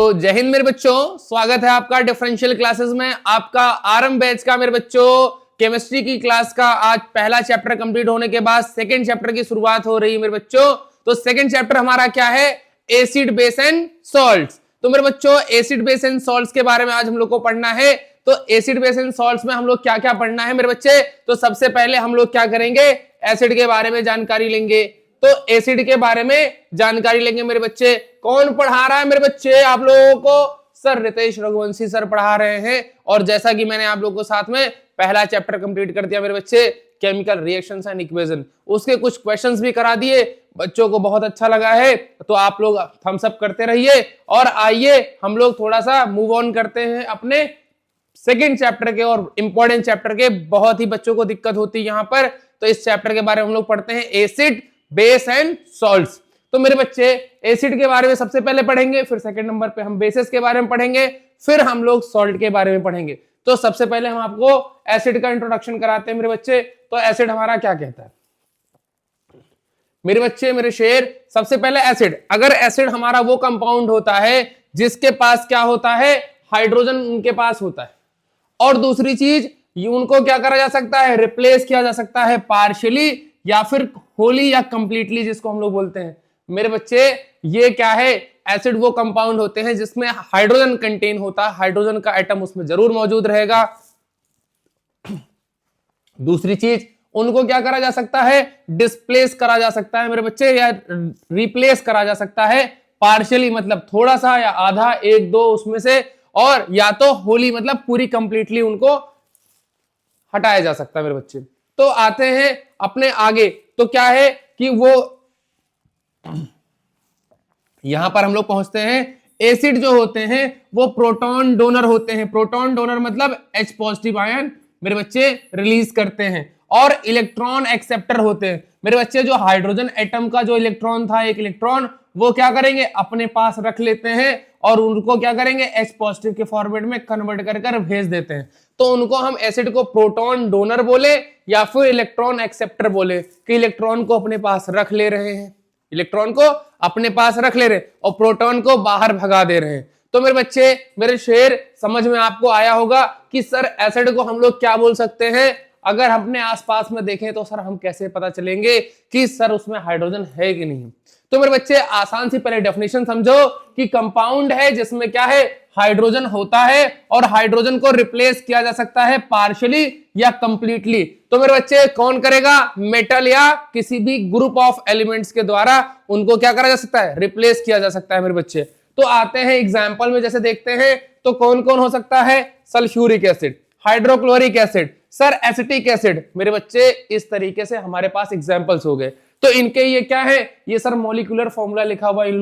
जय हिंद मेरे बच्चों, स्वागत है आपका डिफरेंशियल क्लासेस में। आपका आरंभ बैच का मेरे बच्चों केमिस्ट्री की क्लास का आज पहला चैप्टर कंप्लीट होने के बाद सेकंड चैप्टर की शुरुआत हो रही है मेरे बच्चों। तो सेकंड चैप्टर हमारा क्या है? Acid base and salts. तो मेरे बच्चों एसिड बेस एंड सॉल्ट्स के बारे में आज हम लोग को पढ़ना है। तो एसिड बेस एंड सॉल्ट्स में हम लोग क्या क्या पढ़ना है मेरे बच्चे? तो सबसे पहले हम लोग क्या करेंगे? एसिड के बारे में जानकारी लेंगे। तो एसिड के बारे में जानकारी लेंगे मेरे बच्चे। कौन पढ़ा रहा है मेरे बच्चे आप लोगों को? सर रितेश रघुवंशी सर पढ़ा रहे हैं। और जैसा कि मैंने आप लोगों को साथ में पहला चैप्टर कंप्लीट कर दिया मेरे बच्चे, केमिकल रिएक्शंस एंड इक्वेशन, उसके कुछ क्वेश्चंस भी करा दिए। बच्चों को बहुत अच्छा लगा है, तो आप लोग थम्स अप करते रहिए। और आइए हम लोग थोड़ा सा मूव ऑन करते हैं अपने सेकेंड चैप्टर के और इंपॉर्टेंट चैप्टर के। बहुत ही बच्चों को दिक्कत होती है यहाँ पर। तो इस चैप्टर के बारे में हम लोग पढ़ते हैं एसिड बेस एंड सॉल्ट्स। तो मेरे बच्चे एसिड के बारे में सबसे पहले पढ़ेंगे, फिर सेकंड नंबर पे हम बेसिस के बारे में पढ़ेंगे, फिर हम लोग सॉल्ट के बारे में पढ़ेंगे। तो सबसे पहले हम आपको एसिड का इंट्रोडक्शन कराते हैं मेरे बच्चे। तो एसिड हमारा क्या कहता है मेरे बच्चे, मेरे शेर? सबसे पहले एसिड, अगर एसिड हमारा वो कंपाउंड होता है जिसके पास क्या होता है? हाइड्रोजन उनके पास होता है। और दूसरी चीज, उनको क्या करा जा सकता है? रिप्लेस किया जा सकता है पार्शियली या फिर होली या कंप्लीटली, जिसको हम लोग बोलते हैं मेरे बच्चे। ये क्या है? एसिड वो कंपाउंड होते हैं जिसमें हाइड्रोजन कंटेन होता है, हाइड्रोजन का एटम उसमें जरूर मौजूद रहेगा। दूसरी चीज, उनको क्या करा जा सकता है? डिस्प्लेस करा जा सकता है मेरे बच्चे, या रिप्लेस करा जा सकता है पार्शियली, मतलब थोड़ा सा या आधा, एक दो उसमें से, और या तो होली मतलब पूरी कंप्लीटली उनको हटाया जा सकता है मेरे बच्चे। तो आते हैं अपने आगे। तो क्या है कि वो यहां पर हम लोग पहुंचते हैं। एसिड जो होते हैं वो प्रोटॉन डोनर होते हैं। प्रोटॉन डोनर मतलब H पॉजिटिव आयन मेरे बच्चे रिलीज करते हैं। और इलेक्ट्रॉन एक्सेप्टर होते हैं मेरे बच्चे। जो हाइड्रोजन एटम का जो इलेक्ट्रॉन था, एक इलेक्ट्रॉन, वो क्या करेंगे? अपने पास रख लेते हैं और उनको क्या करेंगे? H पॉजिटिव के फॉर्मेट में कन्वर्ट कर भेज देते हैं। तो उनको हम एसिड को प्रोटॉन डोनर बोले या फिर इलेक्ट्रॉन एक्सेप्टर बोले, कि इलेक्ट्रॉन को अपने पास रख ले रहे हैं, इलेक्ट्रॉन को अपने पास रख ले रहे हैं और प्रोटॉन को बाहर भगा दे रहे हैं। तो मेरे बच्चे, मेरे शेर, समझ में आपको आया होगा कि सर एसिड को हम लोग क्या बोल सकते हैं? अगर अपने आसपास में देखें तो सर हम कैसे पता चलेंगे कि सर उसमें हाइड्रोजन है कि नहीं? तो मेरे बच्चे आसान सी पहले डेफिनेशन समझो कि कंपाउंड है जिसमें क्या है? हाइड्रोजन होता है और हाइड्रोजन को रिप्लेस किया जा सकता है पार्शियली या कंप्लीटली। तो मेरे बच्चे कौन करेगा? मेटल या किसी भी ग्रुप ऑफ एलिमेंट्स के द्वारा उनको क्या करा जा सकता है? रिप्लेस किया जा सकता है मेरे बच्चे। तो आते हैं एग्जाम्पल में, जैसे देखते हैं तो कौन कौन हो सकता है? Sulphuric acid, hydrochloric acid, sir acetic acid. मेरे बच्चे इस तरीके से हमारे पास एग्जाम्पल्स हो गए। तो इनके ये क्या है? ये सर मॉलिक्यूलर फॉर्मूला लिखा हुआ है इन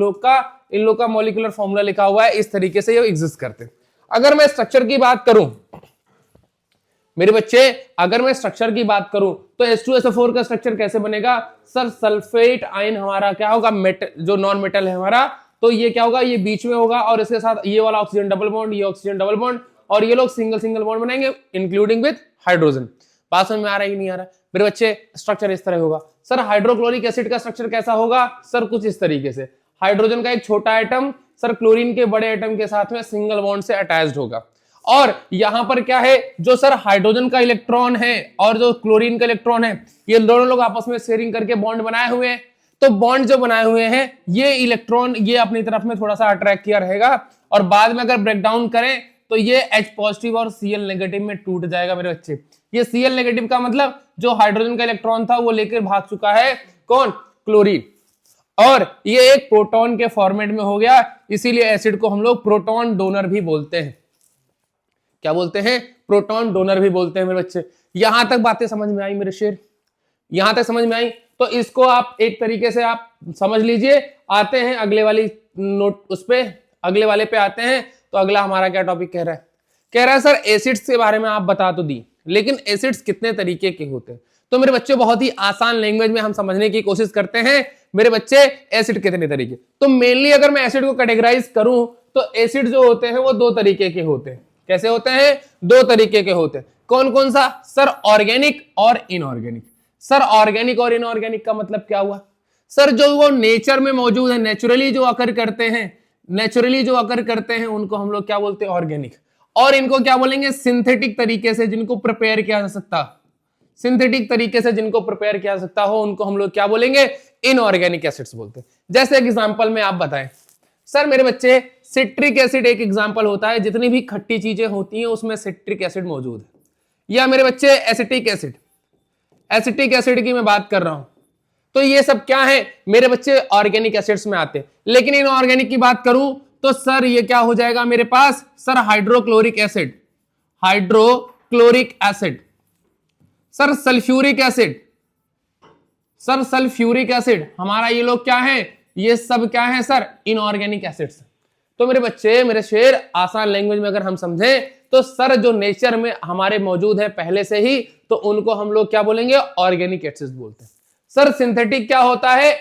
लोग का मॉलिक्यूलर फॉर्मूला लिखा हुआ है। इस तरीके से ये एग्जिस्ट करते हैं। अगर मैं स्ट्रक्चर की बात करूं मेरे बच्चे, अगर मैं स्ट्रक्चर की बात करूं तो H2SO4 का स्ट्रक्चर कैसे बनेगा? सर सल्फेट आयन हमारा क्या होगा? मेटल, जो नॉन मेटल है हमारा, तो ये क्या होगा? ये बीच में होगा और इसके साथ ये वाला ऑक्सीजन डबल बॉन्ड, ये ऑक्सीजन डबल बॉन्ड, और ये लोग सिंगल सिंगल बॉन्ड बनाएंगे इंक्लूडिंग विद हाइड्रोजन। बात समझ में आ रहा है कि नहीं आ रहा है मेरे बच्चे? स्ट्रक्चर इस तरह होगा। सर हाइड्रोक्लोरिक एसिड का स्ट्रक्चर कैसा होगा? सर कुछ इस तरीके से, हाइड्रोजन का एक छोटा एटम सर क्लोरीन के बड़े एटम के साथ में सिंगल बॉन्ड से अटैच्ड होगा। और यहां पर क्या है? जो सर हाइड्रोजन का इलेक्ट्रॉन है और जो क्लोरीन का इलेक्ट्रॉन है, ये दोनों लोग आपस में शेयरिंग करके बॉन्ड बनाए हुए हैं। तो बॉन्ड जो बनाए हुए हैं, ये इलेक्ट्रॉन ये अपनी तरफ में थोड़ा सा अट्रैक्ट किया रहेगा और बाद में अगर ब्रेक डाउन करें तो ये H पॉजिटिव और Cl नेगेटिव में टूट जाएगा मेरे बच्चे। ये Cl नेगेटिव का मतलब जो हाइड्रोजन का इलेक्ट्रॉन था वो लेकर भाग चुका है, कौन? क्लोरीन। और ये एक प्रोटॉन के फॉर्मेट में हो गया, इसीलिए एसिड को हम लोग प्रोटॉन डोनर भी बोलते हैं। क्या बोलते हैं? प्रोटॉन डोनर भी बोलते हैं मेरे बच्चे। यहां तक बातें समझ में आई मेरे शेर? यहां तक समझ में आई? तो इसको आप एक तरीके से आप समझ लीजिए। आते हैं अगले वाली नोट, उस पे अगले वाले पे आते हैं। तो अगला हमारा क्या टॉपिक कह रहा है? कह रहा है सर एसिड्स के बारे में आप बता तो दी, लेकिन एसिड्स कितने तरीके के होते हैं? तो मेरे बच्चे बहुत ही आसान लैंग्वेज में हम समझने की कोशिश करते हैं मेरे बच्चे। एसिड कितने तरीके? तो मेनली अगर मैं एसिड को कैटेगराइज करूं तो एसिड जो होते हैं वो दो तरीके के होते हैं। कैसे होते हैं? दो तरीके के होते हैं। कौन कौन सा? सर ऑर्गेनिक और इनऑर्गेनिक। सर ऑर्गेनिक और इनऑर्गेनिक का मतलब क्या हुआ? सर जो वो नेचर में मौजूद है, नेचुरली जो अकर करते हैं, नेचुरली जो अकर करते हैं उनको हम लोग क्या बोलते हैं, ऑर्गेनिक। और इनको क्या बोलेंगे, सिंथेटिक तरीके से जिनको प्रिपेयर किया जा सकता, सिंथेटिक तरीके से जिनको प्रिपेयर किया जा सकता हो उनको हम लोग क्या बोलेंगे, इनऑर्गेनिक एसिड्स बोलते हैं। जैसे एग्जांपल में आप बताएं सर मेरे बच्चे, सिट्रिक एसिड एक एग्जांपल होता है, जितनी भी खट्टी चीजें होती हैं उसमें सिट्रिक एसिड मौजूद है। या मेरे बच्चे एसिटिक एसिड, एसिटिक एसिड की मैं बात कर रहा हूं, तो ये सब क्या है मेरे बच्चे, ऑर्गेनिक एसिड्स में आते हैं। लेकिन इनऑर्गेनिक की बात करूं तो सर ये क्या हो जाएगा मेरे पास, sir hydrochloric acid, hydrochloric acid, sir sulphuric acid, sir sulphuric acid, हमारा ये लोग क्या है, ये सब क्या है सर, इनऑर्गेनिक एसिड्स। तो मेरे बच्चे, मेरे शेर, आसान लैंग्वेज में अगर हम समझें तो सर जो नेचर में हमारे मौजूद है पहले से ही, तो उनको हम लोग क्या बोलेंगे, ऑर्गेनिक एसिड्स बोलते हैं। सर सिंथेटिक क्या होता है,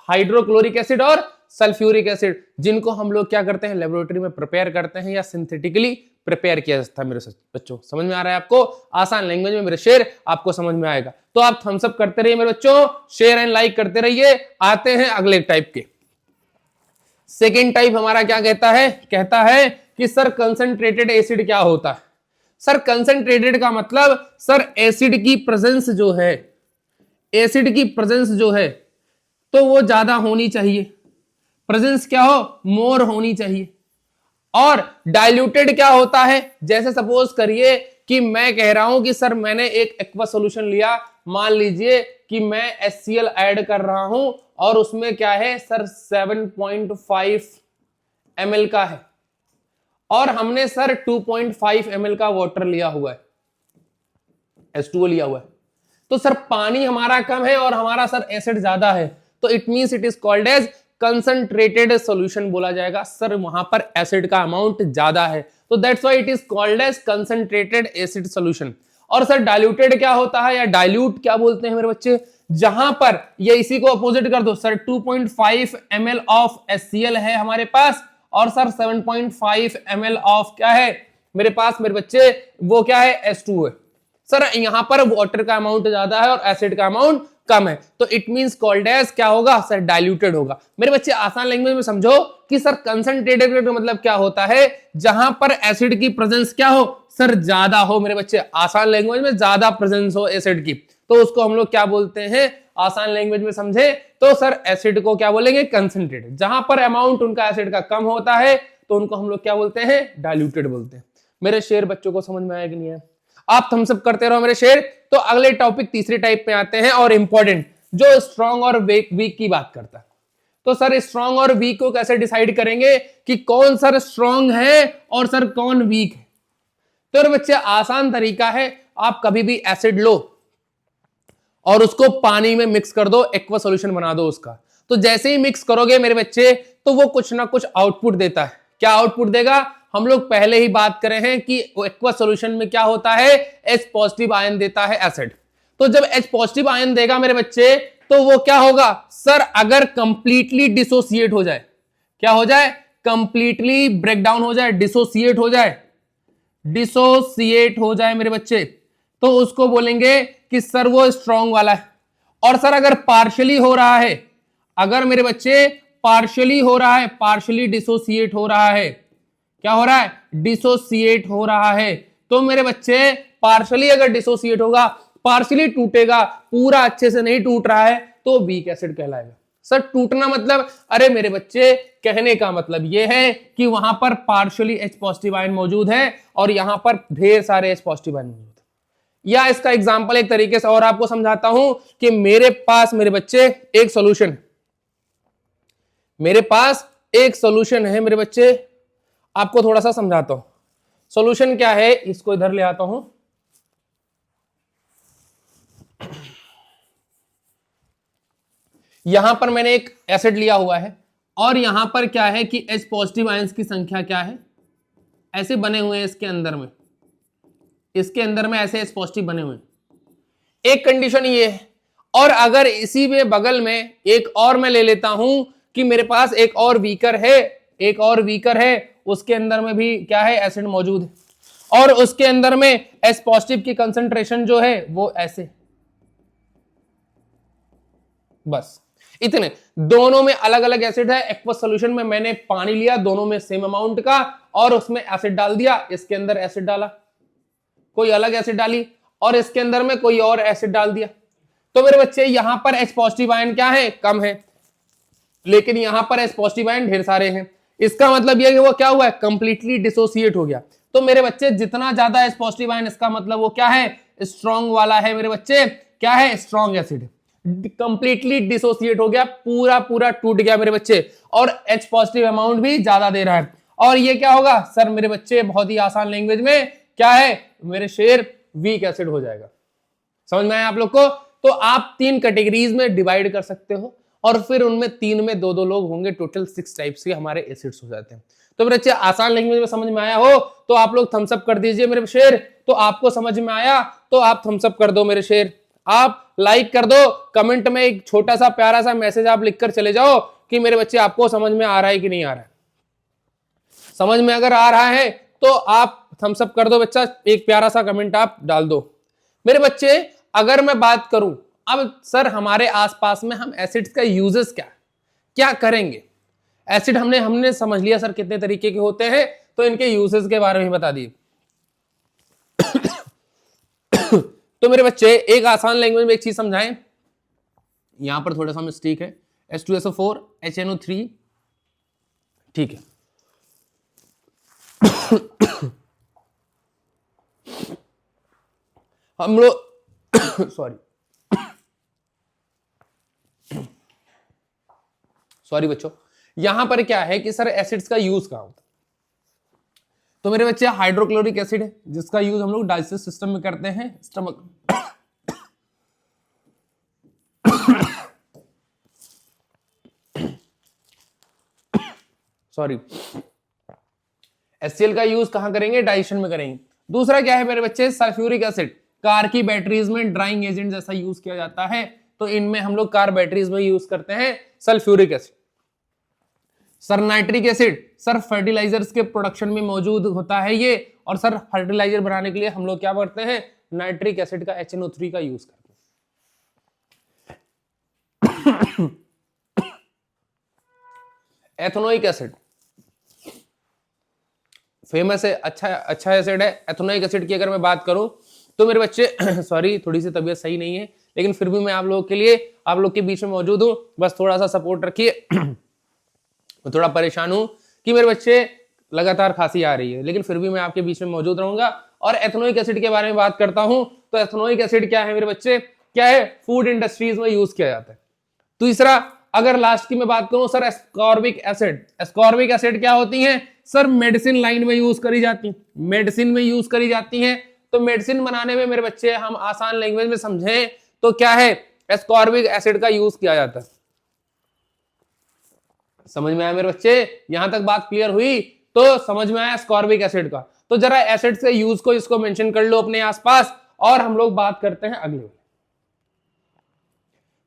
हाइड्रोक्लोरिक एसिड और सल्फ्यूरिक एसिड, जिनको हम लोग क्या करते हैं, लेबोरेटरी में प्रिपेयर करते हैं या सिंथेटिकली प्रिपेयर किया जाता है। मेरे बच्चों समझ में आ रहा है आपको, आसान लैंग्वेज में मेरे शेर आपको समझ में आएगा। तो आप थम्स अप करते रहिए मेरे बच्चों, शेयर एंड लाइक करते रहिए। आते हैं अगले टाइप के। सेकेंड टाइप हमारा क्या कहता है, कहता है कि सर कंसंट्रेटेड एसिड क्या होता है। सर कंसंट्रेटेड का मतलब सर एसिड की प्रेजेंस जो है, एसिड की प्रेजेंस जो है तो वो ज्यादा होनी चाहिए, प्रेजेंस क्या हो, मोर होनी चाहिए। और डाइल्यूटेड क्या होता है, जैसे सपोज करिए कि मैं कह रहा हूं कि सर मैंने एक एक्वा सॉल्यूशन लिया, मान लीजिए कि मैं HCl ऐड कर रहा हूं और उसमें क्या है सर 7.5 ml का है, और हमने सर 2.5 ml का वाटर लिया हुआ है, H2O लिया हुआ है। तो सर पानी हमारा कम है और हमारा सर एसिड ज्यादा है, तो it means it is called as concentrated solution बोला जाएगा। सर वहां पर एसिड का अमाउंट ज्यादा है, तो that's why it is called as concentrated acid solution. और सर डाइल्यूटेड क्या होता है या डाइल्यूट क्या बोलते हैं मेरे बच्चे, जहां पर ये इसी को अपोजिट कर दो, सर 2.5 ml ऑफ HCl है हमारे पास और सर 7.5 ml ऑफ क्या है मेरे पास मेरे बच्चे, वो क्या है H2O है। सर यहां पर वाटर का अमाउंट ज्यादा है और एसिड का अमाउंट कम है, तो इट मींस कॉल्ड एज क्या होगा सर, डाइल्यूटेड होगा। मेरे बच्चे आसान लैंग्वेज में समझो कि सर कंसंट्रेटेड का मतलब क्या होता है, जहां पर एसिड की प्रेजेंस क्या हो सर, ज्यादा हो। मेरे बच्चे आसान लैंग्वेज में ज्यादा प्रेजेंस हो एसिड की, तो उसको हम लोग क्या बोलते हैं, आसान लैंग्वेज में समझे तो सर एसिड को क्या बोलेंगे, कंसंट्रेटेड। जहां पर अमाउंट उनका एसिड का कम होता है तो उनको हम लोग क्या बोलते हैं, डाइल्यूटेड बोलते हैं। मेरे शेर बच्चों को समझ में आया कि नहीं है, आप थम्स अप करते रहो मेरे शेर। तो अगले टॉपिक तीसरे टाइप में आते हैं और इंपॉर्टेंट, जो स्ट्रॉन्ग और वीक की बात करता है। तो सर स्ट्रॉन्ग और वीक को कैसे डिसाइड करेंगे कि कौन सर स्ट्रॉन्ग है और सर कौन वीक है। तो बच्चे आसान तरीका है, आप कभी भी एसिड लो और उसको पानी में मिक्स कर दो, एक्वा सॉल्यूशन बना दो उसका, तो जैसे ही मिक्स करोगे मेरे बच्चे तो वो कुछ ना कुछ आउटपुट देता है। क्या आउटपुट देगा, हम लोग पहले ही बात करें हैं कि एक्वा सॉल्यूशन में क्या होता है, H पॉजिटिव आयन देता है एसिड। तो जब H पॉजिटिव आयन देगा मेरे बच्चे तो वो क्या होगा सर, अगर कंप्लीटली डिसोसिएट हो जाए, क्या हो जाए, कंप्लीटली ब्रेकडाउन हो जाए, डिसोसिएट हो जाए, डिसोसिएट हो जाए मेरे बच्चे, तो उसको बोलेंगे कि सर वो स्ट्रॉन्ग वाला है। और सर अगर पार्शियली हो रहा है, अगर मेरे बच्चे पार्शियली हो रहा है, पार्शियली डिसोसिएट हो रहा है, क्या हो रहा है, डिसोसिएट हो रहा है, तो मेरे बच्चे पार्शियली अगर डिसोसिएट होगा, पार्शियली टूटेगा, पूरा अच्छे से नहीं टूट रहा है, तो वीक एसिड कहलाएगा। सर टूटना मतलब, अरे मेरे बच्चे कहने का मतलब यह है कि वहां पर पार्शियली H पॉजिटिव आयन मौजूद है और यहां पर ढेर सारे H पॉजिटिव आयन मौजूद है। या इसका एग्जांपल एक तरीके से और आपको समझाता हूं कि मेरे पास मेरे बच्चे एक सॉल्यूशन, मेरे पास एक सॉल्यूशन है मेरे बच्चे, आपको थोड़ा सा समझाता हूं सॉल्यूशन क्या है। इसको इधर ले आता हूं, यहां पर मैंने एक एसिड लिया हुआ है और यहां पर क्या है कि H पॉजिटिव आयंस की संख्या क्या है, ऐसे बने हुए हैं इसके अंदर में, इसके अंदर में ऐसे H पॉजिटिव बने हुए हैं। एक कंडीशन ये है, और अगर इसी में बगल में एक और मैं ले लेता हूं कि मेरे पास एक और वीकर है, एक और वीकर है, उसके अंदर में भी क्या है, एसिड मौजूद है, और उसके अंदर में H पॉजिटिव की कंसंट्रेशन जो है वो ऐसे, बस इतने दोनों में अलग अलग एसिड है। एक्वस सॉल्यूशन में मैंने पानी लिया, दोनों में सेम अमाउंट का, और उसमें एसिड डाल दिया, इसके अंदर एसिड डाला, कोई अलग एसिड डाली, और इसके अंदर में कोई और एसिड डाल दिया। तो मेरे बच्चे यहां पर H पॉजिटिव आयन क्या है, कम है, लेकिन यहां पर H पॉजिटिव आयन ढेर सारे हैं। इसका मतलब यह कि वो क्या हुआ है, कंप्लीटली डिसोसिएट हो गया। तो मेरे बच्चे जितना ज्यादा H पॉजिटिव आयन, इसका मतलब वो क्या है, स्ट्रॉन्ग वाला है मेरे बच्चे, क्या है, स्ट्रॉन्ग एसिड, कंप्लीटली डिसोसिएट हो गया, पूरा पूरा टूट गया मेरे बच्चे, और H पॉजिटिव अमाउंट भी ज्यादा दे रहा है। और ये क्या होगा सर मेरे बच्चे, बहुत ही आसान लैंग्वेज में क्या है मेरे शेर, वीक एसिड हो जाएगा। समझ में आया आप लोग को? तो आप 3 कैटेगरीज में डिवाइड कर सकते हो, और फिर उनमें 3 में 2-2 लोग होंगे, टोटल 6 टाइप्स के हमारे एसिड्स हो जाते हैं। तो मेरे बच्चे आसान लैंग्वेज में समझ में आया हो तो आप लोग थम्स अप कर दीजिए मेरे शेर। तो आपको समझ में आया तो आप थम्स अप कर दो मेरे शेर, आप लाइक कर दो, कमेंट में एक छोटा सा प्यारा सा मैसेज आप लिखकर चले जाओ कि मेरे बच्चे आपको समझ में आ रहा है कि नहीं आ रहा है। समझ में अगर आ रहा है तो आप थम्स अप कर दो बच्चा, एक प्यारा सा कमेंट आप डाल दो मेरे बच्चे। अगर मैं बात करूं अब सर हमारे आसपास में हम एसिड्स का यूजेस क्या करेंगे। एसिड हमने समझ लिया सर कितने तरीके के होते हैं, तो इनके यूजेस के बारे में बता दिए। तो मेरे बच्चे एक आसान लैंग्वेज में एक चीज समझाएं, यहां पर थोड़ा सा मिस्टेक है, H2SO4 HNO3, ठीक है। हम लोग सॉरी बच्चों, यहां पर क्या है कि सर एसिड्स का यूज कहां होता है। तो मेरे बच्चे हाइड्रोक्लोरिक एसिड है जिसका यूज हम लोग डाइजेस्ट सिस्टम में करते हैं, स्टमक सॉरी, HCl का यूज कहां करेंगे, डाइजेशन में करेंगे। दूसरा क्या है मेरे बच्चे, सल्फ्यूरिक एसिड, कार की बैटरीज में ड्राइंग एजेंट जैसा यूज किया जाता है, तो इनमें हम लोग कार बैटरीज में यूज करते हैं sulphuric acid. Sir nitric acid, sir fertilizers के प्रोडक्शन में मौजूद होता है ये, और सर फर्टिलाइजर बनाने के लिए हम लोग क्या करते हैं, नाइट्रिक एसिड का HNO3 का यूज करते हैं। एथेनोइक एसिड फेमस है, अच्छा एसिड है। एथेनोइक एसिड की अगर मैं बात करूं तो मेरे बच्चे सॉरी थोड़ी सी तबीयत सही नहीं है, लेकिन फिर भी मैं आप लोगों के लिए, आप लोग के बीच में मौजूद हूं, बस थोड़ा सा सपोर्ट रखिए। मैं थोड़ा परेशान हूं कि मेरे बच्चे लगातार खांसी आ रही है, लेकिन फिर भी मैं आपके बीच में मौजूद रहूंगा और एथेनोइक एसिड के बारे में बात करता हूं। तो एथेनोइक एसिड क्या है मेरे बच्चे, क्या है, फूड इंडस्ट्रीज में यूज किया जाता है। तीसरा अगर लास्ट की मैं बात करूं sir, ascorbic acid, ascorbic acid क्या होती है सर, मेडिसिन लाइन में यूज करी जाती है, मेडिसिन में यूज करी जाती है। तो मेडिसिन बनाने में मेरे बच्चे हम आसान लैंग्वेज में समझें तो क्या है, एस्कॉर्बिक एसिड का यूज किया जाता है। समझ में आया मेरे बच्चे, यहां तक बात क्लियर हुई? तो समझ में आया एस्कॉर्बिक एसिड का। तो जरा एसिड्स के यूज को इसको मेंशन कर लो अपने आसपास, और हम लोग बात करते हैं अगले।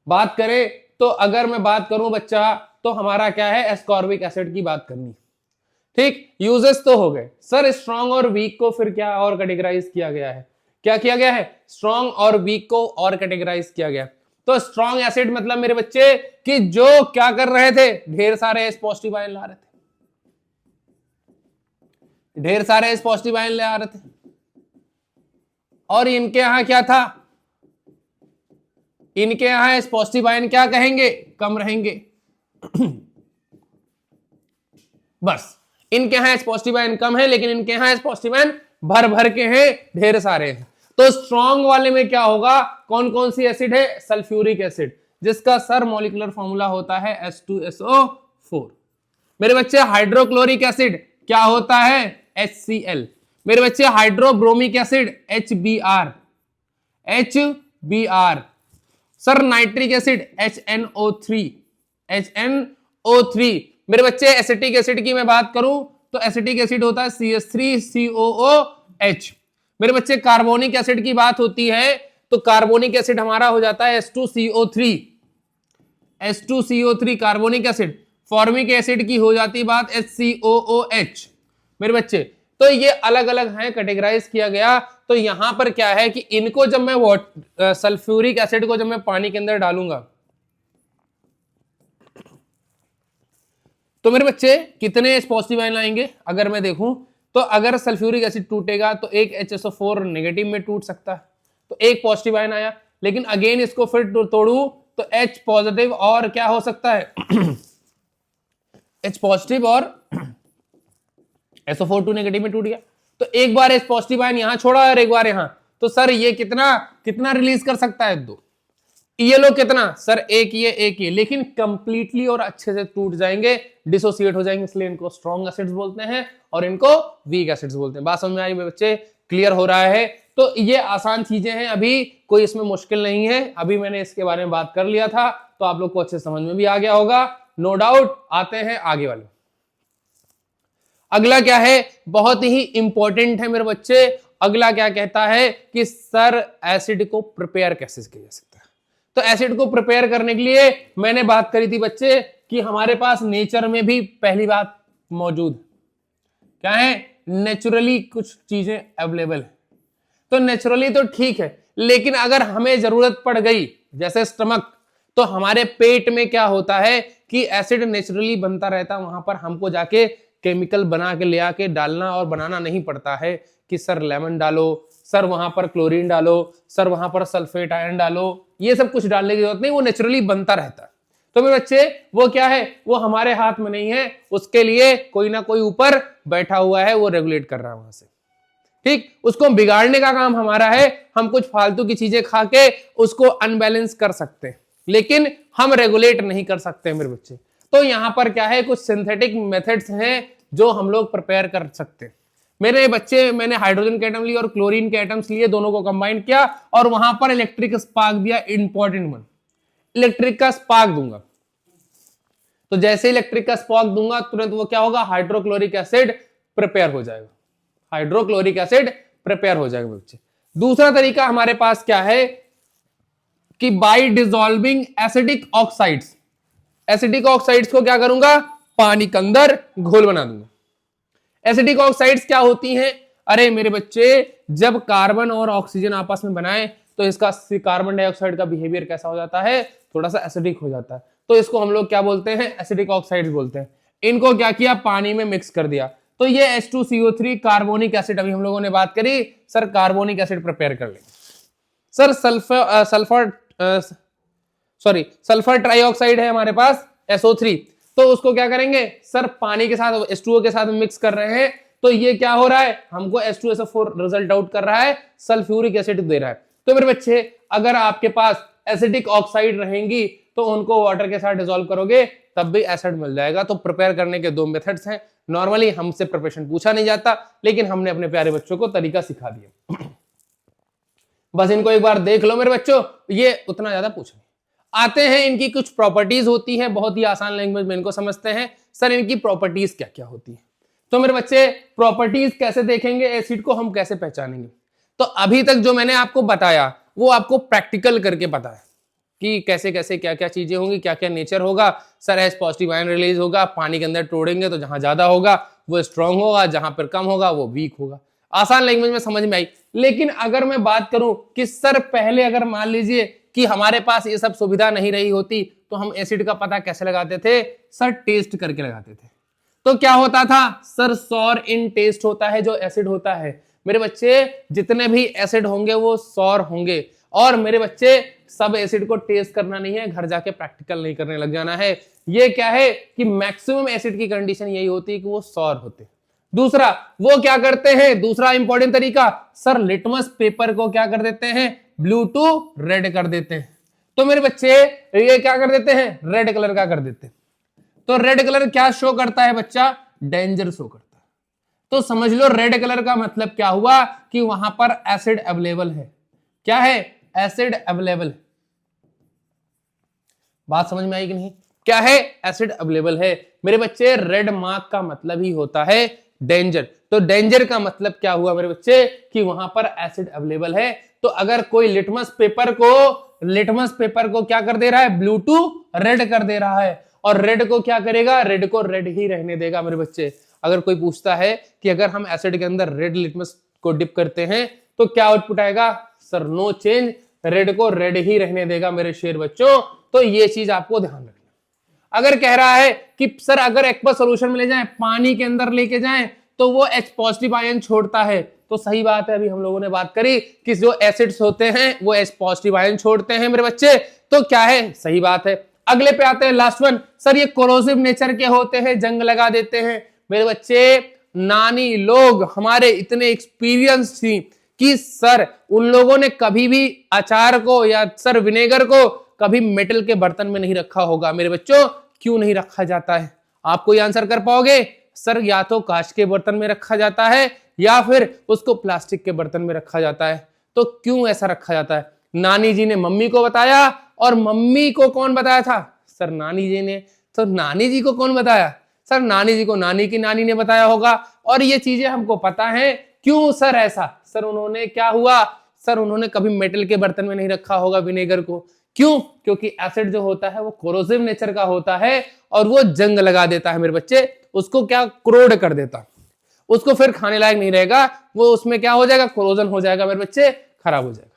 बात करें तो अगर मैं बात करूं बच्चा, तो हमारा क्या है, एस्कॉर्बिक एसिड की बात करनी, ठीक। यूजेस तो हो गए सर, स्ट्रॉन्ग और वीक को फिर क्या और कैटेगराइज किया गया है, क्या किया गया है, स्ट्रॉन्ग और वीक को और कैटेगराइज किया गया। तो स्ट्रॉन्ग एसिड मतलब मेरे बच्चे कि जो क्या कर रहे थे, ढेर सारे H पॉजिटिव आयन ला रहे थे, ढेर सारे H पॉजिटिव आयन ले आ रहे थे, और इनके यहां क्या था, इनके यहां H पॉजिटिव आयन क्या कहेंगे, कम रहेंगे। बस इनके यहां H पॉजिटिव आयन कम है, लेकिन इनके यहां H पॉजिटिव आयन भर भर के हैं, ढेर सारे हैं। तो स्ट्रॉन्ग वाले में क्या होगा, कौन कौन सी एसिड है, सल्फ्यूरिक एसिड, जिसका सर मॉलिक्यूलर फॉर्मूला होता है H2SO4। मेरे बच्चे हाइड्रोक्लोरिक एसिड क्या होता है, HCl। मेरे बच्चे hydrobromic acid HBr, HBr। Sir nitric acid HNO3, HNO3। मेरे बच्चे एसिटिक एसिड की मैं बात करूं तो एसिटिक एसिड होता है CH3COOH। मेरे बच्चे कार्बोनिक एसिड की बात होती है तो कार्बोनिक एसिड हमारा हो जाता है H2CO3, H2CO3 carbonic acid. Formic acid की हो जाती बात HCOOH। मेरे बच्चे तो ये अलग अलग हैं, कैटेगराइज किया गया। तो यहां पर क्या है कि इनको जब मैं सल्फ्यूरिक एसिड को जब मैं पानी के अंदर डालूंगा तो मेरे बच्चे कितने H पॉजिटिव आयन आएंगे अगर मैं देखूं तो अगर सल्फ्यूरिक एसिड टूटेगा तो एक HSO4 नेगेटिव में टूट सकता है, तो एक पॉजिटिव आयन आया। लेकिन अगेन इसको फिर तोड़ू तो H पॉजिटिव और क्या हो सकता है H पॉजिटिव और SO4 नेगेटिव में टूट गया। तो एक बार H पॉजिटिव आयन यहां छोड़ा और एक बार यहां, तो सर ये कितना रिलीज कर सकता है? 2। ये लोग कितना सर? एक ये, लेकिन कंप्लीटली और अच्छे से टूट जाएंगे, डिसोसिएट हो जाएंगे, इसलिए इनको स्ट्रॉन्ग एसिड्स बोलते हैं और इनको वीक एसिड्स बोलते हैं। बात समझ में आई मेरे बच्चे? क्लियर हो रहा है? तो ये आसान चीजें हैं, अभी कोई इसमें मुश्किल नहीं है, अभी मैंने इसके बारे में बात कर लिया था तो आप लोग को अच्छे समझ में भी आ गया होगा, नो डाउट। आते हैं आगे वाले। अगला क्या है, बहुत ही इंपॉर्टेंट है मेरे बच्चे। अगला क्या कहता है कि सर एसिड को प्रिपेयर कैसे किया जा सकता है। तो एसिड को प्रिपेयर करने के लिए मैंने बात करी थी बच्चे कि हमारे पास नेचर में भी पहली बात मौजूद क्या है, नेचुरली कुछ चीजें अवेलेबल है। तो नेचुरली तो ठीक है, लेकिन अगर हमें जरूरत पड़ गई जैसे स्टमक, तो हमारे पेट में क्या होता है कि एसिड नेचुरली बनता रहता है, वहां पर हमको जाके केमिकल बना के ले आके डालना और बनाना नहीं पड़ता है कि सर लेमन डालो, सर वहां पर क्लोरीन डालो, सर वहां पर सल्फेट आयन डालो, ये सब कुछ डालने की जरूरत नहीं, वो नेचुरली बनता रहता है। तो मेरे बच्चे वो क्या है, वो हमारे हाथ में नहीं है, उसके लिए कोई ना कोई ऊपर बैठा हुआ है, वो रेगुलेट कर रहा है वहां से। ठीक, उसको बिगाड़ने का काम हमारा है, हम कुछ फालतू की चीजें खा के उसको अनबैलेंस कर सकते हैं, लेकिन हम रेगुलेट नहीं कर सकते मेरे बच्चे। तो यहां पर क्या है, कुछ सिंथेटिक मेथड्स हैं जो हम लोग प्रिपेयर कर सकते हैं। मेरे बच्चे मैंने हाइड्रोजन के एटम लिए और क्लोरीन के एटम्स लिए, दोनों को कंबाइन किया और वहां पर इलेक्ट्रिक स्पार्क दिया। इंपॉर्टेंट वन, इलेक्ट्रिक का स्पार्क दूंगा, तो जैसे इलेक्ट्रिक का स्पार्क दूंगा तुरंत वो क्या होगा, हाइड्रोक्लोरिक एसिड प्रिपेयर हो जाएगा, हाइड्रोक्लोरिक एसिड प्रिपेयर हो जाएगा बच्चे। दूसरा तरीका हमारे पास क्या है कि bye dissolving acidic oxides, acidic oxides को क्या करूंगा, पानी के अंदर घोल बना दूंगा। एसिडिक ऑक्साइड्स क्या होती हैं, अरे मेरे बच्चे जब कार्बन और ऑक्सीजन आपस में बनाए तो इसका कार्बन डाइऑक्साइड का बिहेवियर कैसा हो जाता है, थोड़ा सा एसिडिक हो जाता है, तो इसको हम लोग क्या बोलते हैं, एसिडिक ऑक्साइड्स बोलते हैं। इनको क्या किया, पानी में मिक्स कर दिया, तो ये H2CO3 कार्बोनिक एसिड, अभी हम लोगों ने बात करी सर कार्बोनिक एसिड प्रिपेयर कर लेंगे। सर सल्फर ट्राइऑक्साइड है हमारे पास SO3, तो उसको क्या करेंगे सर, पानी के साथ H2O के साथ मिक्स कर रहे हैं, तो ये क्या हो रहा है, हमको H2SO4 रिजल्ट आउट कर रहा है, सल्फ्यूरिक एसिड दे रहा है। तो मेरे बच्चे अगर आपके पास एसिडिक ऑक्साइड रहेंगी तो उनको वाटर के साथ डिसॉल्व करोगे तब भी एसिड मिल जाएगा। तो प्रिपेयर करने के 2 मेथड्स हैं। नॉर्मली हमसे प्रिपरेशन पूछा नहीं जाता, लेकिन हमने अपने प्यारे बच्चों को तरीका सिखा दिया। बस इनको एक बार देख लो मेरे बच्चों, ये उतना ज्यादा पूछ नहीं। आते हैं इनकी कुछ प्रॉपर्टीज होती है, बहुत ही आसान लैंग्वेज में इनको समझते हैं। सर इनकी प्रॉपर्टीज क्या क्या होती है, तो मेरे बच्चे प्रॉपर्टीज कैसे देखेंगे, एसिड को हम कैसे पहचानेंगे। तो अभी तक जो मैंने आपको बताया वो आपको प्रैक्टिकल करके पता है कि कैसे कैसे क्या क्या चीजें होंगी, क्या क्या नेचर होगा। Sir H positive ion release होगा, पानी के अंदर तोड़ेंगे तो जहां ज्यादा होगा वो स्ट्रांग होगा, जहां पर कम होगा वो वीक होगा। आसान लैंग्वेज में समझ में आई। लेकिन अगर मैं बात करूं कि सर पहले अगर मान लीजिए कि हमारे पास ये सब सुविधा नहीं रही होती तो हम एसिड का पता कैसे लगाते थे, सर टेस्ट करके लगाते थे। तो क्या होता था सर, सॉर इन टेस्ट होता है जो एसिड होता है। मेरे बच्चे जितने भी एसिड होंगे वो सॉर होंगे, और मेरे बच्चे सब एसिड को टेस्ट करना नहीं है, घर जाके प्रैक्टिकल नहीं करने लग जाना है। ये क्या है कि मैक्सिमम एसिड की कंडीशन यही होती है कि वो सॉर होते। दूसरा वो क्या करते हैं, दूसरा इंपॉर्टेंट तरीका, सर लिटमस पेपर को क्या कर देते हैं, ब्लू टू रेड कर देते हैं। तो मेरे बच्चे ये क्या कर देते हैं, रेड कलर का कर देते हैं। तो रेड कलर क्या शो करता है बच्चा, डेंजर शो करता है। तो समझ लो रेड कलर का मतलब क्या हुआ कि वहां पर एसिड अवेलेबल है। क्या है, एसिड अवेलेबल। बात समझ में आई कि नहीं, क्या है, एसिड अवेलेबल है। मेरे बच्चे रेड मार्क का मतलब ही होता है डेंजर। तो डेंजर का मतलब क्या हुआ मेरे बच्चे कि वहां पर एसिड अवेलेबल है। तो अगर कोई लिटमस पेपर को क्या कर दे रहा है, ब्लू टू रेड कर दे रहा है, और रेड को क्या करेगा, रेड को रेड ही रहने देगा मेरे बच्चे। अगर कोई पूछता है कि अगर हम एसिड के अंदर रेड लिटमस को डिप करते हैं तो क्या आउटपुट आएगा, सर नो चेंज, रेड को रेड ही रहने देगा मेरे शेर बच्चों। तो ये चीज आपको ध्यान रखना। अगर कह रहा है कि सर अगर एक्वस सॉल्यूशन में ले जाएं, पानी के अंदर लेके जाएं, तो वो H पॉजिटिव आयन छोड़ता है, तो सही बात है। अभी हम लोगों ने बात करी कि जो एसिड्स होते हैं वो H पॉजिटिव आयन छोड़ते हैं मेरे बच्चे, तो क्या है, सही बात है। अगले पे आते हैं, लास्ट वन। सर ये कोरोसिव नेचर के होते हैं, जंग लगा देते हैं मेरे बच्चे। नानी लोग हमारे इतने एक्सपीरियंस थी कि सर उन लोगों ने कभी भी अचार को या सर विनेगर को कभी मेटल के बर्तन में नहीं रखा होगा मेरे बच्चों। क्यों नहीं रखा जाता है? आपको ये आंसर कर पाओगे? सर या तो कांच के बर्तन में रखा जाता है या फिर उसको प्लास्टिक के बर्तन में रखा जाता है। तो क्यों ऐसा रखा जाता है? नानी जी ने मम्मी को बताया, और मम्मी को कौन बताया था? सर नानी जी ने। तो नानी जी को कौन बताया? सर नानी जी को नानी की नानी ने बताया होगा। और ये चीजें हमको पता है। क्यों सर ऐसा? सर उन्होंने क्या हुआ, सर उन्होंने कभी मेटल के बर्तन में नहीं रखा होगा विनेगर को। क्यों? क्योंकि एसिड जो होता है वो कोरोसिव नेचर का होता है और वो जंग लगा देता है मेरे बच्चे, उसको क्या क्रोड कर देता, उसको फिर खाने लायक नहीं रहेगा, वो उसमें क्या हो जाएगा, कोरोजन हो जाएगा मेरे बच्चे, खराब हो जाएगा।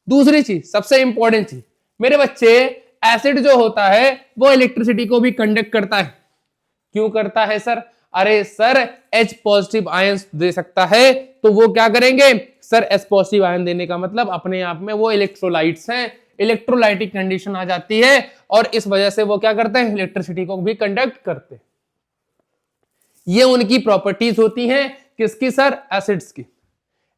दूसरी चीज, सबसे इंपॉर्टेंट चीज मेरे बच्चे, एसिड जो होता है वो इलेक्ट्रिसिटी को भी कंडक्ट करता है। क्यों करता है सर? अरे सर H पॉजिटिव आयन दे सकता है, तो वो क्या करेंगे सर, H पॉजिटिव आयन देने का मतलब अपने आप में वो इलेक्ट्रोलाइट्स हैं, इलेक्ट्रोलाइटिक कंडीशन आ जाती है, और इस वजह से वो क्या करते हैं, इलेक्ट्रिसिटी को भी कंडक्ट करते हैं। ये उनकी प्रॉपर्टीज होती हैं, किसकी सर? एसिड्स की।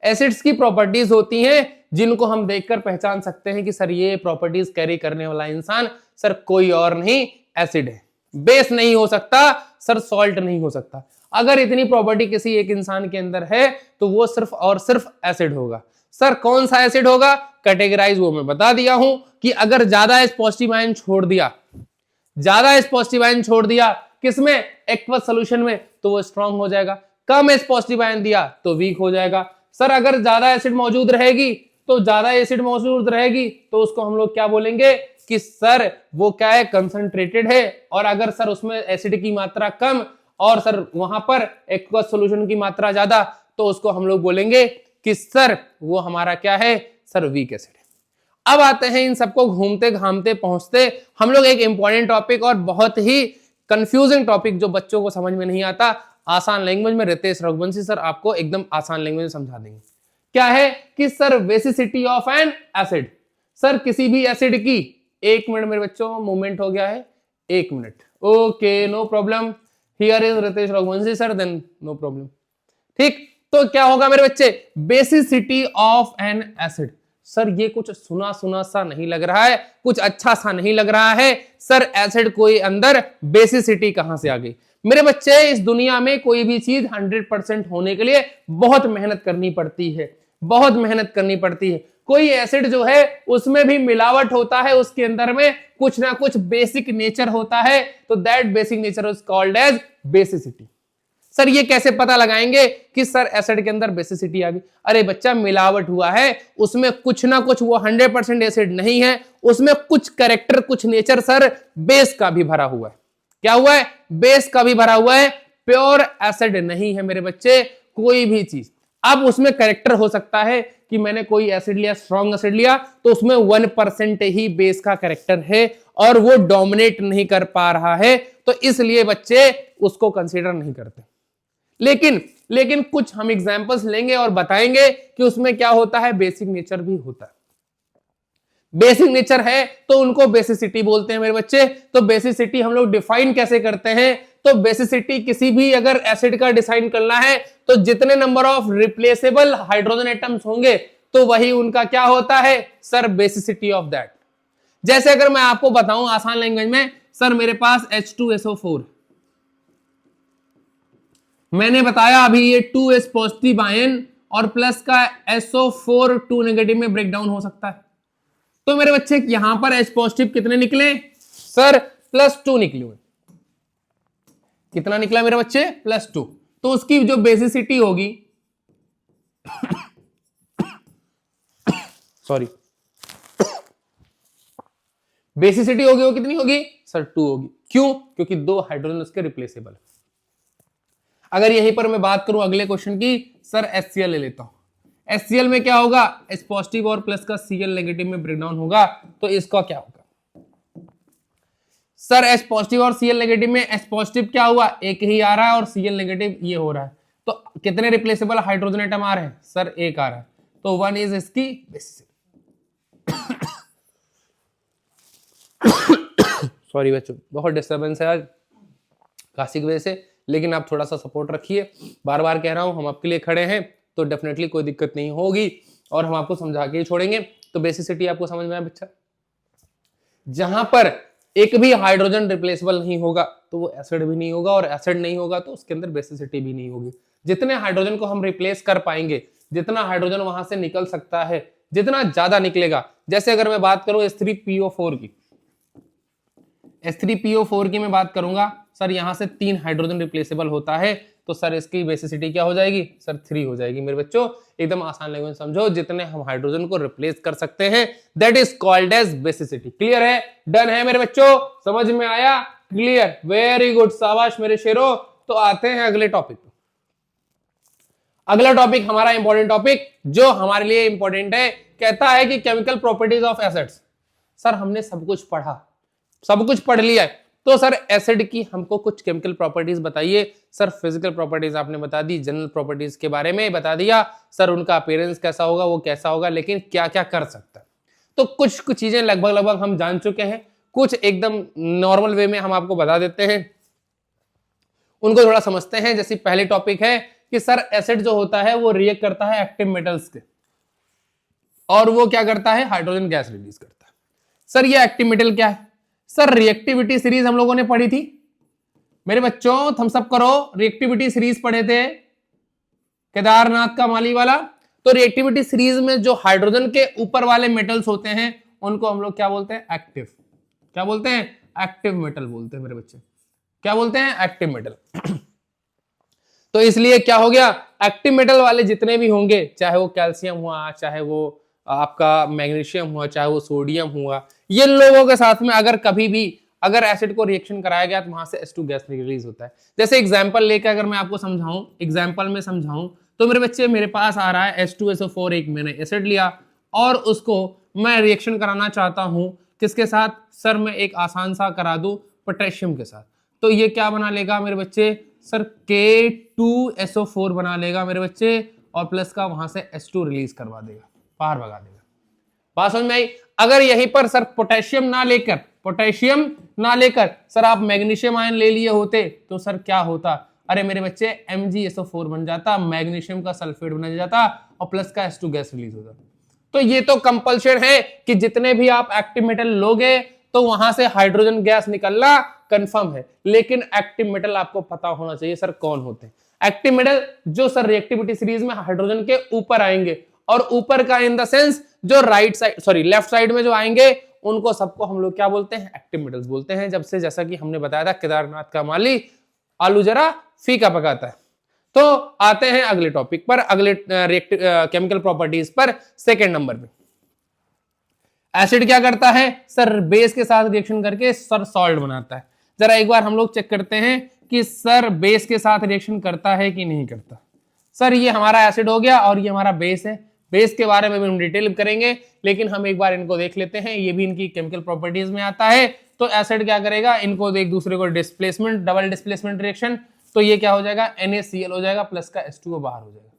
एसिड्स की प्रॉपर्टीज होती हैं जिनको हम देखकर पहचान सकते हैं कि सर ये प्रॉपर्टीज कैरी करने वाला इंसान सर कोई और नहीं, एसिड है। बेस नहीं हो सकता सर, सॉल्ट नहीं हो सकता। अगर इतनी प्रॉपर्टी किसी एक इंसान के अंदर है तो वो सिर्फ और सिर्फ एसिड होगा। सर कौन सा एसिड होगा? कैटेगराइज वो मैं बता दिया हूं कि अगर ज्यादा H पॉजिटिव आयन छोड़ दिया, ज्यादा H पॉजिटिव आयन छोड़ दिया किसमें? एक्वस सॉल्यूशन में, तो वो स्ट्रांग हो जाएगा। कम H पॉजिटिव आयन दिया तो वीक हो जाएगा। सर अगर ज्यादा एसिड मौजूद रहेगी, तो ज्यादा एसिड मौजूद रहेगी तो उसको हम लोग क्या बोलेंगे कि सर वो क्या है, कंसंट्रेटेड है। और अगर सर उसमें एसिड की मात्रा कम और सर वहां पर एक्वस सॉल्यूशन की मात्रा ज्यादा, तो उसको हम लोग बोलेंगे कि सर वो हमारा क्या है, सर वीक एसिड है। अब आते हैं इन सबको घूमते घामते पहुंचते हम लोग एक इंपॉर्टेंट टॉपिक और बहुत ही कंफ्यूजिंग टॉपिक जो बच्चों को समझ में नहीं आता, आसान लैंग्वेज में रितेश रघुवंशी सर आपको एकदम आसान लैंग्वेज में समझा देंगे। क्या है कि sir basicity of an acid. Sir किसी भी एसिड की, एक मिनट मेरे बच्चों, मूवमेंट हो गया है, एक मिनट, okay no problem, here is Ritesh Raghuvanshi sir, then no problem. ठीक, तो क्या होगा मेरे बच्चे, basicity of an acid. Sir ये कुछ सुना सुना सा नहीं लग रहा है, कुछ अच्छा सा नहीं लग रहा है सर, एसिड कोई अंदर बेसिसिटी कहां से आ गई? मेरे बच्चे इस दुनिया में कोई भी चीज 100% होने के लिए बहुत मेहनत करनी पड़ती है, बहुत मेहनत करनी पड़ती है। कोई एसिड जो है उसमें भी मिलावट होता है, उसके अंदर में कुछ ना कुछ बेसिक नेचर होता है, तो that basic nature is called as basicity. Sir ये कैसे पता लगाएंगे कि सर एसिड के अंदर बेसिसिटी आ गई? अरे बच्चा मिलावट हुआ है, उसमें कुछ ना कुछ, वो 100% एसिड नहीं है, उसमें कुछ कैरेक्टर, कुछ नेचर सर बेस का भी भरा हुआ है। क्या हुआ है? बेस का भी भरा हुआ है, प्योर एसिड नहीं है मेरे बच्चे कोई भी चीज। अब उसमें कैरेक्टर हो सकता है कि मैंने कोई एसिड लिया, स्ट्रॉन्ग एसिड लिया, तो उसमें 1% ही बेस का कैरेक्टर है और वो डोमिनेट नहीं कर पा रहा है, तो इसलिए बच्चे उसको कंसीडर नहीं करते। लेकिन कुछ हम एग्जांपल्स लेंगे और बताएंगे कि उसमें क्या होता है, बेसिक नेचर भी होता है। बेसिक नेचर है तो उनको बेसिसिटी बोलते हैं मेरे बच्चे। तो बेसिसिटी हम लोग डिफाइन कैसे करते हैं? तो बेसिसिटी किसी भी अगर एसिड का डिफाइन करना है तो जितने number of replaceable hydrogen atoms होंगे तो वही उनका क्या होता है सर, बेसिसिटी ऑफ दैट। जैसे अगर मैं आपको बताऊं आसान लैंग्वेज में, सर मेरे पास H2SO4, मैंने बताया अभी ये 2S पॉजिटिव आयन और प्लस का SO4 2 नेगेटिव में ब्रेक डाउन हो सकता है। तो मेरे बच्चे यहां पर H पॉजिटिव कितने निकले सर? +2 निकले हुए। कितना निकला मेरे बच्चे? +2। तो उसकी जो बेसिसिटी होगी सॉरी, बेसिसिटी होगी वो कितनी होगी सर? 2 होगी। क्यों? क्योंकि 2 हाइड्रोजन उसके रिप्लेसेबल। अगर यहीं पर मैं बात करूं अगले क्वेश्चन की, सर HCl ले लेता हूं। HCl में क्या होगा? H पॉजिटिव और प्लस का Cl नेगेटिव में ब्रेकडाउन होगा, तो इसका क्या होगा सर H पॉजिटिव और Cl नेगेटिव में H पॉजिटिव क्या हुआ, एक ही आ रहा है और Cl नेगेटिव ये हो रहा है, तो कितने रिप्लेसेबल हाइड्रोजन एटम आ रहे हैं सर, एक आ रहा है, तो 1 इज इसकी बेसिसिटी। सॉरी बच्चों, बहुत डिस्टर्बेंस है आज खांसी की वजह से, लेकिन आप थोड़ा सा सपोर्ट रखिए, बार बार कह रहा हूं हम आपके लिए खड़े हैं, तो डेफिनेटली कोई दिक्कत नहीं होगी और हम आपको समझा के ही छोड़ेंगे। तो बेसिसिटी आपको समझ में आया बच्चा, जहां पर एक भी हाइड्रोजन रिप्लेसेबल नहीं होगा तो वो एसिड भी नहीं होगा, और एसिड नहीं होगा तो उसके अंदर बेसिसिटी भी नहीं होगी। जितने हाइड्रोजन को हम रिप्लेस कर पाएंगे, जितना हाइड्रोजन वहां से निकल सकता है, जितना ज्यादा निकलेगा, जैसे अगर मैं बात करूं H3PO4 की, H3PO4 की मैं बात करूंगा सर, यहां से 3 हाइड्रोजन रिप्लेसेबल होता है, तो सर इसकी बेसिसिटी क्या हो जाएगी सर, 3 हो जाएगी। मेरे बच्चों एकदम आसान लैंग्वेज समझो, जितने हम हाइड्रोजन को रिप्लेस कर सकते हैं that is called as basicity. Clear है, डन है मेरे बच्चों, समझ में आया, क्लियर, वेरी गुड, शाबाश मेरे शेरों। तो आते हैं अगले टॉपिक पे। अगला टॉपिक हमारा इंपॉर्टेंट टॉपिक, जो हमारे लिए इंपॉर्टेंट है, कहता है कि chemical properties of acids. Sir हमने सब कुछ पढ़ा, सब कुछ पढ़ लिया है, तो सर एसिड की हमको कुछ केमिकल प्रॉपर्टीज बताइए। सर फिजिकल प्रॉपर्टीज आपने बता दी, जनरल प्रॉपर्टीज के बारे में बता दिया, सर उनका अपीयरेंस कैसा होगा, वो कैसा होगा, लेकिन क्या क्या कर सकता है, तो कुछ चीजें लगभग हम जान चुके हैं, कुछ एकदम नॉर्मल वे में हम आपको बता देते हैं, उनको थोड़ा समझते हैं। जैसे पहले टॉपिक है कि सर एसिड जो होता है वो रिएक्ट करता है एक्टिव मेटल्स के, और वो क्या करता है, हाइड्रोजन गैस रिलीज करता है। सर ये एक्टिव मेटल क्या है, सर रिएक्टिविटी सीरीज हम लोगों ने पढ़ी थी मेरे बच्चों, थम्स अप करो, रिएक्टिविटी सीरीज पढ़े थे केदारनाथ का माली वाला। तो रिएक्टिविटी सीरीज में जो हाइड्रोजन के ऊपर वाले मेटल्स होते हैं उनको हम लोग क्या बोलते हैं, एक्टिव, क्या बोलते हैं, एक्टिव मेटल बोलते हैं मेरे बच्चे, क्या बोलते हैं, एक्टिव मेटल। तो इसलिए क्या हो गया, एक्टिव मेटल वाले जितने भी होंगे, चाहे वो कैल्शियम हुआ, चाहे वो आपका मैग्नीशियम हुआ, चाहे वो सोडियम हुआ, ये लोगों के साथ में अगर कभी भी अगर एसिड को रिएक्शन कराया गया तो वहां से H2 गैस रिलीज होता है। जैसे एग्जांपल लेकर अगर मैं आपको समझाऊं, एग्जांपल में समझाऊं, तो मेरे बच्चे मेरे पास आ रहा है H2SO4, एक मैंने एसिड लिया और उसको मैं रिएक्शन कराना चाहता हूं किसके साथ, सर मैं एक आसान सा करा दूं पोटेशियम के साथ, तो ये क्या बना लेगा मेरे बच्चे, सर K2SO4 बना लेगा मेरे बच्चे, और प्लस का वहां से H2 रिलीज करवा देगा, बाहर भगा देगा। बात समझ में आई। अगर यहीं पर सर पोटेशियम ना लेकर सर आप मैग्नीशियम आयन ले लिए होते तो सर क्या होता, अरे मेरे बच्चे MgSO4 बन जाता, मैग्नीशियम का सल्फेट बन जाता और प्लस का H2 गैस रिलीज होता। तो ये तो कंपल्शन है कि जितने भी आप एक्टिव मेटल लोगे तो वहां से हाइड्रोजन गैस निकलना कंफर्म है, लेकिन एक्टिव मेटल आपको पता होना चाहिए सर कौन होते हैं। एक्टिव मेटल जो सर रिएक्टिविटी सीरीज में हाइड्रोजन के ऊपर आएंगे, और ऊपर का इन द सेंस जो right side sorry left side में जो आएंगे उनको सबको हम लोग क्या बोलते हैं, एक्टिव मेटल्स बोलते हैं। जब से जैसा कि हमने बताया था केदारनाथ का माली आलू जरा फीका पकाता है। तो आते हैं अगले टॉपिक पर, अगले केमिकल प्रॉपर्टीज पर। सेकेंड नंबर पे एसिड क्या करता है सर, बेस के साथ रिएक्शन करके सर सॉल्ट बनाता है। जरा एक बार हम लोग चेक करते हैं कि सर बेस के साथ रिएक्शन करता है कि नहीं करता। सर ये हमारा एसिड हो गया और ये हमारा बेस है, बेस के बारे में भी हम डिटेल करेंगे, लेकिन हम एक बार इनको देख लेते हैं, ये भी इनकी केमिकल प्रॉपर्टीज में आता है। तो एसिड क्या करेगा, इनको एक दूसरे को डिस्प्लेसमेंट, डबल डिस्प्लेसमेंट रिएक्शन, तो ये क्या हो जाएगा, NaCl हो जाएगा, प्लस का H2O बाहर हो जाएगा।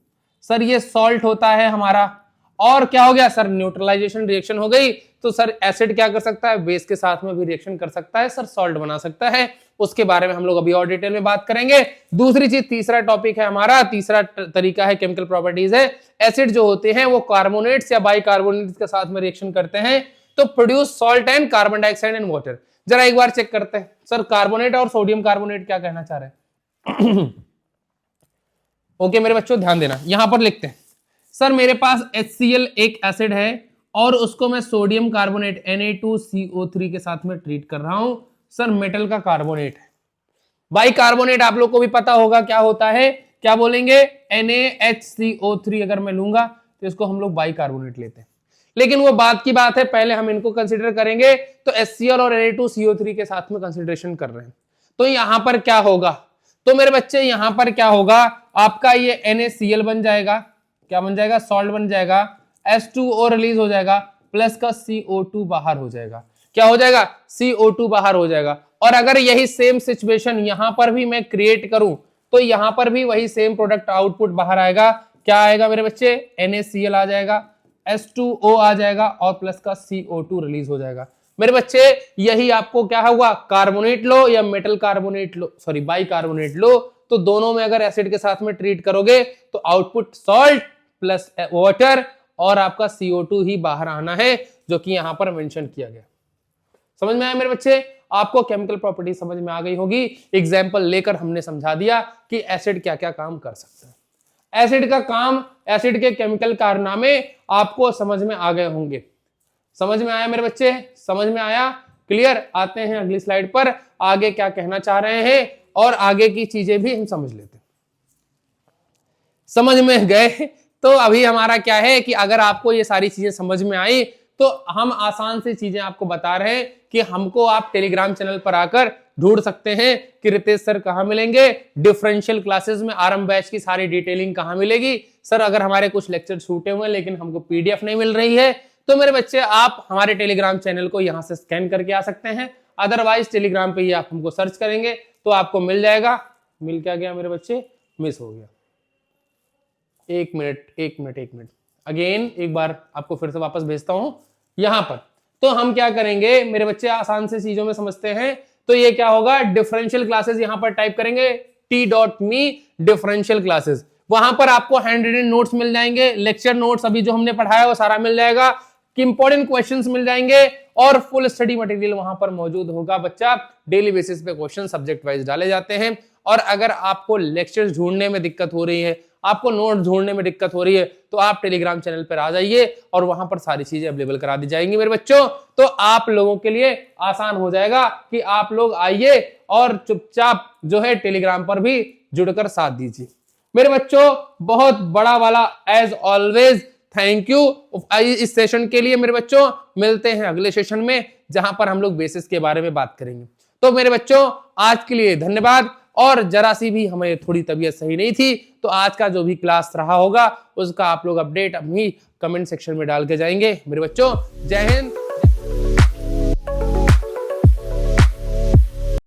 सर ये सॉल्ट होता है हमारा, और क्या हो गया सर, न्यूट्रलाइजेशन रिएक्शन हो गई। तो सर एसिड क्या कर सकता है, बेस के साथ में भी रिएक्शन कर सकता है, सर सॉल्ट बना सकता है, उसके बारे में हम लोग अभी और डिटेल में बात करेंगे। दूसरी चीज, तीसरा टॉपिक है हमारा, तीसरा तरीका है केमिकल प्रॉपर्टीज है, एसिड जो होते हैं वो कार्बोनेट्स या बाइकार्बोनेट्स के साथ में रिएक्शन करते हैं तो produce salt and carbon dioxide and water. जरा एक बार चेक करते हैं सर, कार्बोनेट और सोडियम कार्बोनेट क्या कहना चाह रहे हैं। ओके मेरे बच्चों ध्यान देना, यहां पर लिखते हैं सर मेरे पास HCl एक एसिड है और उसको मैं सोडियम कार्बोनेट Na2CO3 के साथ में ट्रीट कर रहा हूं। सर मेटल का कार्बोनेट है, बाइकार्बोनेट आप लोग को भी पता होगा क्या होता है, क्या बोलेंगे, NaHCO3 अगर मैं लूंगा तो इसको हम लोग बाइकार्बोनेट लेते हैं, लेकिन वो बात की बात है, पहले हम इनको कंसीडर करेंगे। तो HCl और Na2CO3 के साथ में कंसीडरेशन कर रहे हैं, तो यहां पर क्या होगा, तो मेरे बच्चे यहां पर क्या होगा, आपका ये NaCl बन जाएगा, क्या बन जाएगा, सॉल्ट बन जाएगा, H2O रिलीज हो जाएगा, प्लस का CO2 बाहर हो जाएगा, क्या हो जाएगा, CO2 बाहर हो जाएगा, और अगर यही सेम सिचुएशन यहां पर भी मैं क्रिएट करूं तो यहां पर भी वही सेम प्रोडक्ट आउटपुट बाहर आएगा। क्या आएगा मेरे बच्चे? NaCl आ जाएगा, H2O आ जाएगा और प्लस का CO2 रिलीज हो जाएगा। मेरे बच्चे यही आपको क्या हुआ, कार्बोनेट लो या मेटल कार्बोनेट लो, सॉरी बाइकार्बोनेट लो, तो दोनों में अगर एसिड के साथ में ट्रीट करोगे तो आउटपुट सॉल्ट प्लस वाटर और आपका CO2 ही बाहर आना है, जो कि यहां पर मेंशन किया गया। समझ में आया मेरे बच्चे? आपको केमिकल प्रॉपर्टी समझ में आ गई होगी। एग्जाम्पल लेकर हमने समझा दिया कि एसिड क्या क्या काम कर सकता है। एसिड का काम, एसिड के केमिकल कारनामे आपको समझ में आ गए होंगे। समझ में आया मेरे बच्चे? समझ में आया? क्लियर? आते हैं अगली स्लाइड पर, आगे क्या कहना चाह रहे हैं और आगे की चीजें भी हम समझ लेते हैं। समझ में गए? तो अभी हमारा क्या है कि अगर आपको ये सारी चीजें समझ में आई तो हम आसान सी चीजें आपको बता रहे हैं कि हमको आप टेलीग्राम चैनल पर आकर ढूंढ सकते हैं कि रितेश सर कहां मिलेंगे, डिफरेंशियल क्लासेस में आरंभ बैच की सारी डिटेलिंग कहां मिलेगी। सर अगर हमारे कुछ लेक्चर छूटे हुए हैं लेकिन हमको PDF नहीं मिल रही है तो मेरे बच्चे आप हमारे टेलीग्राम चैनल को यहां से स्कैन करके आ सकते हैं। अदरवाइज टेलीग्राम पे ही आप हमको सर्च करेंगे तो आपको मिल जाएगा। मिल क्या गया मेरे बच्चे? मिस हो गया। एक मिनट अगेन एक बार आपको फिर से वापस भेजता हूं यहां पर। तो हम क्या करेंगे मेरे बच्चे, आसान से चीजों में समझते हैं। तो ये क्या होगा, डिफरेंशियल क्लासेस यहां पर टाइप करेंगे t.me डिफरेंशियल क्लासेस। वहां पर आपको हैंड रिटन नोट्स मिल जाएंगे, लेक्चर नोट्स अभी जो हमने पढ़ाया वो सारा मिल जाएगा, कि इंपॉर्टेंट क्वेश्चंस मिल जाएंगे और फुल स्टडी मटेरियल वहां पर मौजूद होगा। बच्चा डेली बेसिस पे क्वेश्चन सब्जेक्ट वाइज डाले जाते हैं। और अगर आपको लेक्चर्स ढूंढने में दिक्कत हो रही है, आपको नोट ढूंढने में दिक्कत हो रही है, तो आप टेलीग्राम चैनल पर आ जाइए और वहां पर सारी चीजें अवेलेबल करा दी जाएंगी मेरे बच्चों। तो आप लोगों के लिए आसान हो जाएगा कि आप लोग आइए और चुपचाप जो है टेलीग्राम पर भी जुड़कर साथ दीजिए मेरे बच्चों। बहुत बड़ा वाला एज ऑलवेज थैंक यू इस सेशन के लिए मेरे बच्चों। मिलते हैं अगले सेशन में जहां पर हम लोग बेसिस के बारे में बात करेंगे। तो मेरे बच्चों आज के लिए धन्यवाद। और जरा सी भी हमें थोड़ी तबीयत सही नहीं थी तो आज का जो भी क्लास रहा होगा उसका आप लोग अपडेट अभी कमेंट सेक्शन में डाल के जाएंगे मेरे बच्चों। जय हिंद।